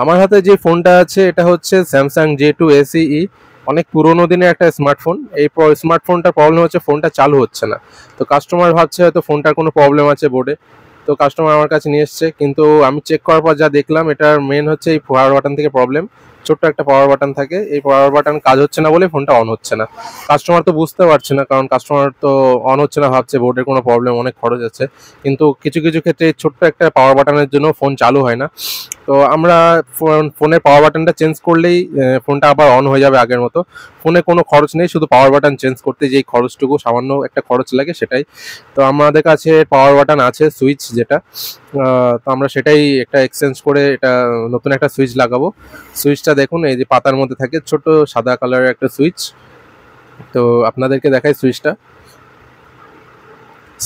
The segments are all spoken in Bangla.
আমার হাতে যে ফোনটা আছে এটা হচ্ছে স্যামসাং J2 SEE। অনেক পুরোনো দিনের একটা স্মার্টফোন। এই স্মার্টফোনটার প্রবলেম হচ্ছে ফোনটা চালু হচ্ছে না। তো কাস্টমার ভাবছে হয়তো ফোনটার কোনো প্রবলেম আছে বোর্ডে। তো কাস্টমার আমার কাছে নিয়ে এসছে, কিন্তু আমি চেক করার পর যা দেখলাম এটার মেন হচ্ছে এই পাওয়ার বাটন থেকে প্রবলেম। ছোট্ট একটা পাওয়ার বাটন থাকে, এই পাওয়ার বাটন কাজ হচ্ছে না বলে ফোনটা অন হচ্ছে না। কাস্টমার তো বুঝতে পারছে না, কারণ কাস্টমার তো অন হচ্ছে না ভাবছে বোর্ডের কোনো প্রবলেম, অনেক খরচ আছে। কিন্তু কিছু কিছু ক্ষেত্রে এই ছোট্ট একটা পাওয়ার বাটনের জন্য ফোন চালু হয় না। তো আমরা ফোনের পাওয়ার বাটনটা চেঞ্জ করলেই ফোনটা আবার অন হয়ে যাবে আগের মতো। ফোনে কোনো খরচ নেই, শুধু পাওয়ার বাটন চেঞ্জ করতে যেই খরচটুকু, সামান্য একটা খরচ লাগে সেটাই। তো আমাদের কাছে পাওয়ার বাটন আছে, সুইচ যেটা। তো আমরা সেটাই একটা এক্সচেঞ্জ করে এটা নতুন একটা সুইচ লাগাবো। সুইচটা দেখুন, এই যে পাতার মধ্যে থাকে ছোট সাদা কালারের একটা সুইচ। তো আপনাদেরকে দেখাই সুইচটা।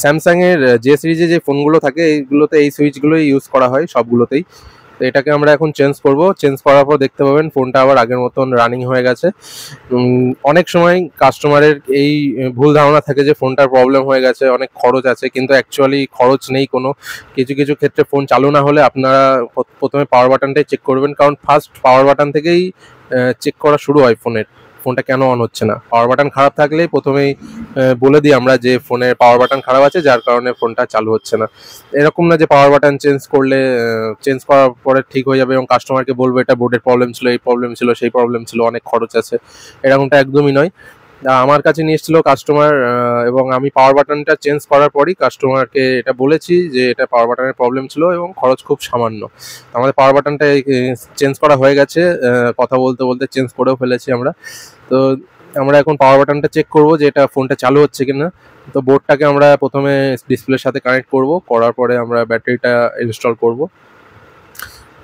স্যামসাং এর যে সিরিজে যে ফোনগুলো থাকে এইগুলোতে এই সুইচগুলোই ইউজ করা হয় সবগুলোতেই। তো এটাকে আমরা এখন চেঞ্জ করব। চেঞ্জ করার পর দেখতে পাবেন ফোনটা আবার আগের মতন রানিং হয়ে গেছে। অনেক সময় কাস্টমারের এই ভুল ধারণা থাকে যে ফোনটার প্রবলেম হয়ে গেছে, অনেক খরচ আছে, কিন্তু অ্যাকচুয়ালি খরচ নেই কোনো। কিছু কিছু ক্ষেত্রে ফোন চালু না হলে আপনারা প্রথমে পাওয়ার বাটনটাই চেক করবেন, কারণ ফার্স্ট পাওয়ার বাটন থেকেই চেক করা শুরু হয় ফোনটা কেন অন হচ্ছে না। পাওয়ার বাটন খারাপ থাকলেই প্রথমেই বলে দিই আমরা যে ফোনের পাওয়ার বাটন খারাপ আছে, যার কারণে ফোনটা চালু হচ্ছে না। এরকম না যে পাওয়ার বাটন চেঞ্জ করলে চেঞ্জ করার পরে ঠিক হয়ে যাবে এবং কাস্টমারকে বলবো এটা বোর্ডের প্রবলেম ছিল, এই প্রবলেম ছিল, সেই প্রবলেম ছিল, অনেক খরচ আছে। এরকমটা একদমই নয়। আমার কাছে নিয়ে এসেছিল কাস্টমার, এবং আমি পাওয়ার বাটনটা চেঞ্জ করার পরই কাস্টমারকে এটা বলেছি যে এটা পাওয়ার বাটনের প্রবলেম ছিল এবং খরচ খুব সামান্য। আমাদের পাওয়ার বাটনটা চেঞ্জ করা হয়ে গেছে, কথা বলতে বলতে চেঞ্জ করেও ফেলেছি আমরা। তো আমরা এখন পাওয়ার বাটনটা চেক করব যে এটা ফোনটা চালু হচ্ছে কিনা। তো বোর্ডটাকে আমরা প্রথমে ডিসপ্লের সাথে কানেক্ট করব, করার পরে আমরা ব্যাটারিটা ইনস্টল করব।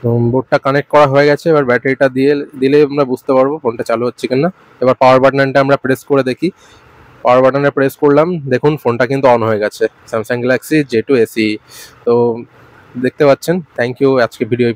তো বোর্ডটা কানেক্ট করা হয়ে গেছে, এবার ব্যাটারিটা দিলে আমরা বুঝতে পারবো ফোনটা চালু হচ্ছে কিনা। এবার পাওয়ার বাটনটা আমরা প্রেস করে দেখি। পাওয়ার বাটনে প্রেস করলাম, দেখুন ফোনটা কিন্তু অন হয়ে গেছে, স্যামসাং গ্যালাক্সি J2 SE। তো দেখতে পাচ্ছেন। থ্যাংক ইউ, আজকে ভিডিও